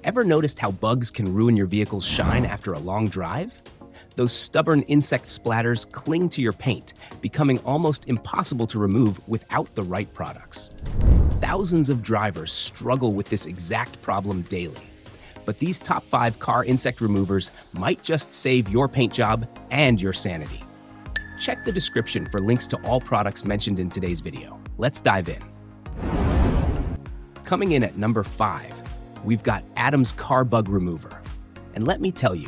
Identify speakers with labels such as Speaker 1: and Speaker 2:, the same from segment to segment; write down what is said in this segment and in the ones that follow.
Speaker 1: Ever noticed how bugs can ruin your vehicle's shine after a long drive? Those stubborn insect splatters cling to your paint, becoming almost impossible to remove without the right products. Thousands of drivers struggle with this exact problem daily. But these top 5 car insect removers might just save your paint job and your sanity. Check the description for links to all products mentioned in today's video. Let's dive in. Coming in at number 5, we've got Adam's Car Bug Remover. And let me tell you,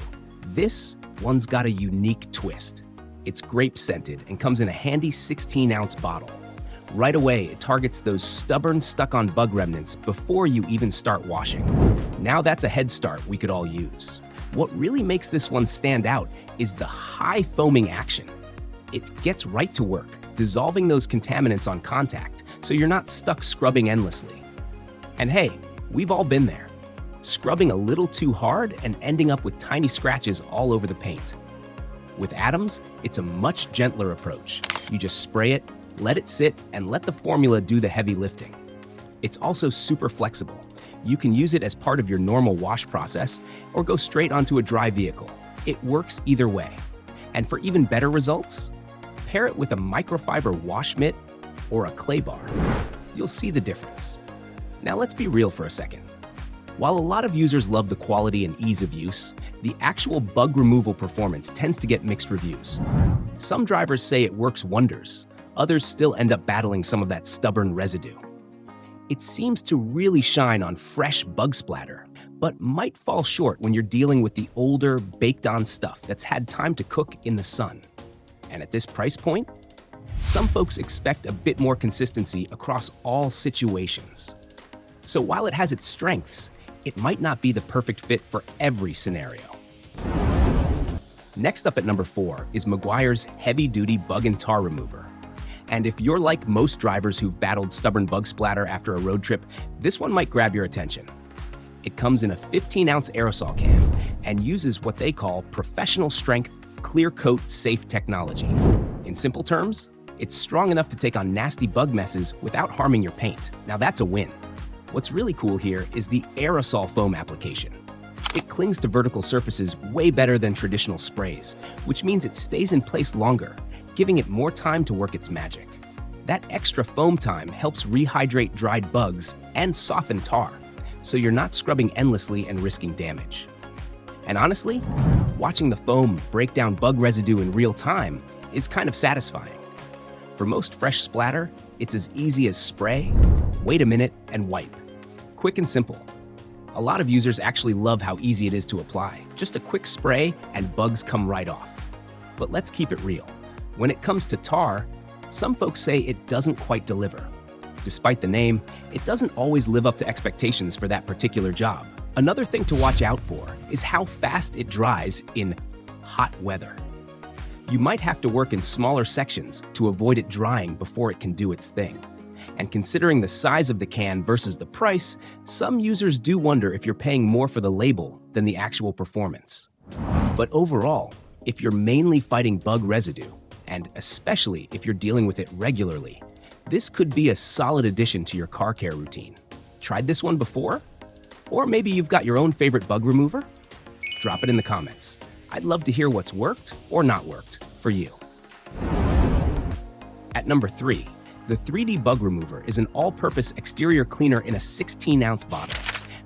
Speaker 1: this one's got a unique twist. It's grape-scented and comes in a handy 16-ounce bottle. Right away, it targets those stubborn, stuck-on bug remnants before you even start washing. Now that's a head start we could all use. What really makes this one stand out is the high foaming action. It gets right to work, dissolving those contaminants on contact, so you're not stuck scrubbing endlessly. And hey, we've all been there. Scrubbing a little too hard and ending up with tiny scratches all over the paint. With Adams, it's a much gentler approach. You just spray it, let it sit, and let the formula do the heavy lifting. It's also super flexible. You can use it as part of your normal wash process or go straight onto a dry vehicle. It works either way. And for even better results, pair it with a microfiber wash mitt or a clay bar. You'll see the difference. Now let's be real for a second. While a lot of users love the quality and ease of use, the actual bug removal performance tends to get mixed reviews. Some drivers say it works wonders. Others still end up battling some of that stubborn residue. It seems to really shine on fresh bug splatter, but might fall short when you're dealing with the older, baked-on stuff that's had time to cook in the sun. And at this price point, some folks expect a bit more consistency across all situations. So while it has its strengths, it might not be the perfect fit for every scenario. Next up at number 4 is Meguiar's heavy-duty bug and tar remover. And if you're like most drivers who've battled stubborn bug splatter after a road trip, this one might grab your attention. It comes in a 15-ounce aerosol can and uses what they call professional-strength clear coat safe technology. In simple terms, it's strong enough to take on nasty bug messes without harming your paint. Now that's a win. What's really cool here is the aerosol foam application. It clings to vertical surfaces way better than traditional sprays, which means it stays in place longer, giving it more time to work its magic. That extra foam time helps rehydrate dried bugs and soften tar, so you're not scrubbing endlessly and risking damage. And honestly, watching the foam break down bug residue in real time is kind of satisfying. For most fresh splatter, it's as easy as spray, wait a minute, and wipe. Quick and simple. A lot of users actually love how easy it is to apply. Just a quick spray and bugs come right off. But let's keep it real. When it comes to tar, some folks say it doesn't quite deliver. Despite the name, it doesn't always live up to expectations for that particular job. Another thing to watch out for is how fast it dries in hot weather. You might have to work in smaller sections to avoid it drying before it can do its thing. And considering the size of the can versus the price, some users do wonder if you're paying more for the label than the actual performance. But overall, if you're mainly fighting bug residue, and especially if you're dealing with it regularly, this could be a solid addition to your car care routine. Tried this one before? Or maybe you've got your own favorite bug remover? Drop it in the comments. I'd love to hear what's worked or not worked for you. At number 3, the 3D Bug Remover is an all-purpose exterior cleaner in a 16-ounce bottle.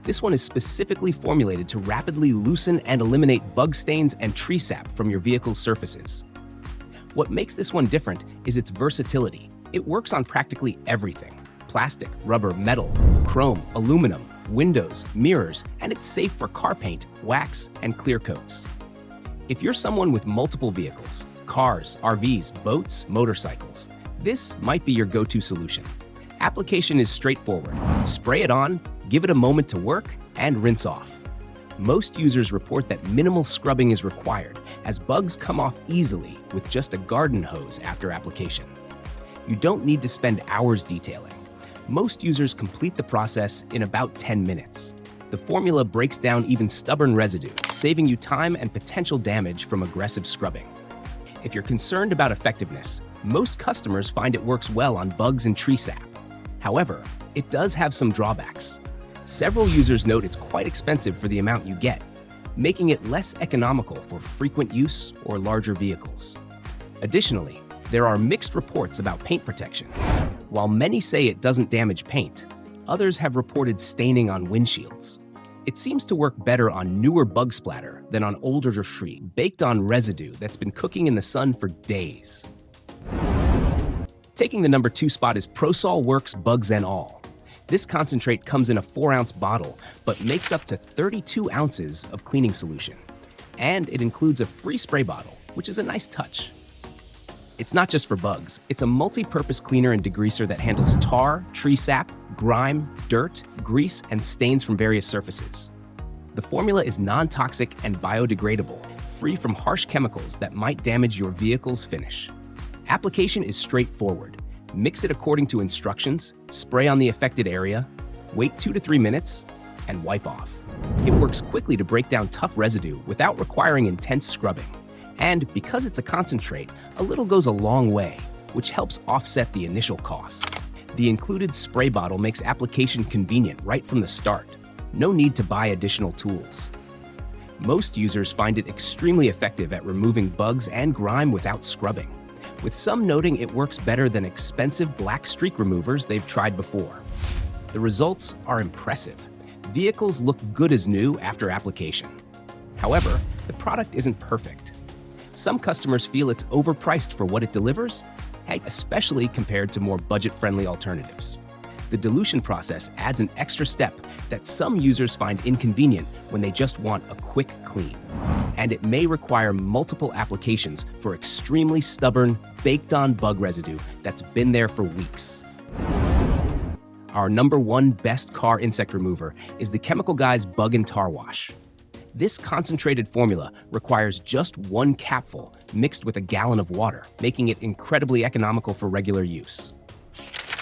Speaker 1: This one is specifically formulated to rapidly loosen and eliminate bug stains and tree sap from your vehicle's surfaces. What makes this one different is its versatility. It works on practically everything: plastic, rubber, metal, chrome, aluminum, windows, mirrors, and it's safe for car paint, wax, and clear coats. If you're someone with multiple vehicles, cars, RVs, boats, motorcycles, this might be your go-to solution. Application is straightforward. Spray it on, give it a moment to work, and rinse off. Most users report that minimal scrubbing is required, as bugs come off easily with just a garden hose after application. You don't need to spend hours detailing. Most users complete the process in about 10 minutes. The formula breaks down even stubborn residue, saving you time and potential damage from aggressive scrubbing. If you're concerned about effectiveness, most customers find it works well on bugs and tree sap. However, it does have some drawbacks. Several users note it's quite expensive for the amount you get, making it less economical for frequent use or larger vehicles. Additionally, there are mixed reports about paint protection. While many say it doesn't damage paint, others have reported staining on windshields. It seems to work better on newer bug splatter than on older baked on residue that's been cooking in the sun for days. Taking the number 2 spot is PROSOL Works Bugs and All. This concentrate comes in a 4-ounce bottle, but makes up to 32 ounces of cleaning solution. And it includes a free spray bottle, which is a nice touch. It's not just for bugs, it's a multi-purpose cleaner and degreaser that handles tar, tree sap, grime, dirt, grease, and stains from various surfaces. The formula is non-toxic and biodegradable, free from harsh chemicals that might damage your vehicle's finish. Application is straightforward. Mix it according to instructions, spray on the affected area, wait 2 to 3 minutes, and wipe off. It works quickly to break down tough residue without requiring intense scrubbing. And because it's a concentrate, a little goes a long way, which helps offset the initial cost. The included spray bottle makes application convenient right from the start. No need to buy additional tools. Most users find it extremely effective at removing bugs and grime without scrubbing, with some noting it works better than expensive black streak removers they've tried before. The results are impressive. Vehicles look good as new after application. However, the product isn't perfect. Some customers feel it's overpriced for what it delivers, especially compared to more budget-friendly alternatives. The dilution process adds an extra step that some users find inconvenient when they just want a quick clean. And it may require multiple applications for extremely stubborn, baked-on bug residue that's been there for weeks. Our number 1 best car insect remover is the Chemical Guy's Bug and Tar Wash. This concentrated formula requires just 1 capful mixed with a gallon of water, making it incredibly economical for regular use.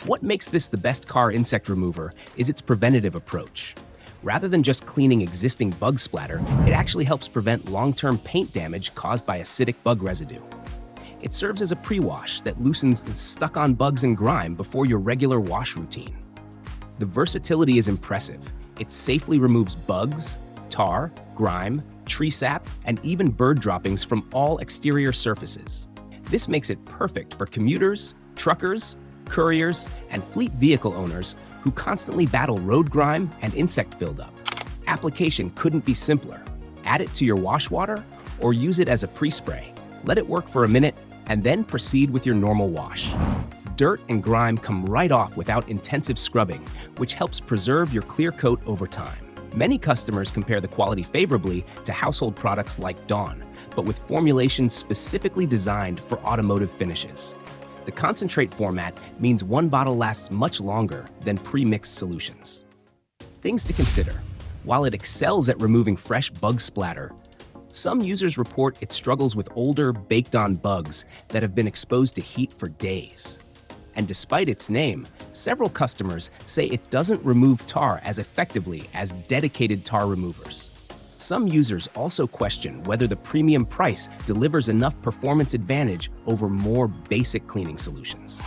Speaker 1: What makes this the best car insect remover is its preventative approach. Rather than just cleaning existing bug splatter, it actually helps prevent long-term paint damage caused by acidic bug residue. It serves as a pre-wash that loosens the stuck-on bugs and grime before your regular wash routine. The versatility is impressive. It safely removes bugs, tar, grime, tree sap, and even bird droppings from all exterior surfaces. This makes it perfect for commuters, truckers, couriers, and fleet vehicle owners who constantly battle road grime and insect buildup. Application couldn't be simpler. Add it to your wash water or use it as a pre-spray. Let it work for a minute and then proceed with your normal wash. Dirt and grime come right off without intensive scrubbing, which helps preserve your clear coat over time. Many customers compare the quality favorably to household products like Dawn, but with formulations specifically designed for automotive finishes. The concentrate format means 1 bottle lasts much longer than pre-mixed solutions. Things to consider. While it excels at removing fresh bug splatter, some users report it struggles with older, baked-on bugs that have been exposed to heat for days. And despite its name, several customers say it doesn't remove tar as effectively as dedicated tar removers. Some users also question whether the premium price delivers enough performance advantage over more basic cleaning solutions.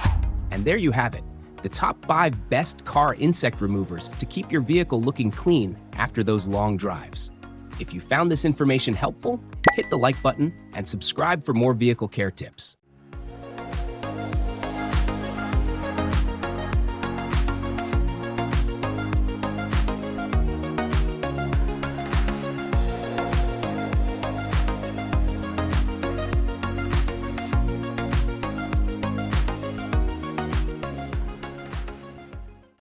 Speaker 1: And there you have it, the top 5 best car insect removers to keep your vehicle looking clean after those long drives. If you found this information helpful, hit the like button and subscribe for more vehicle care tips.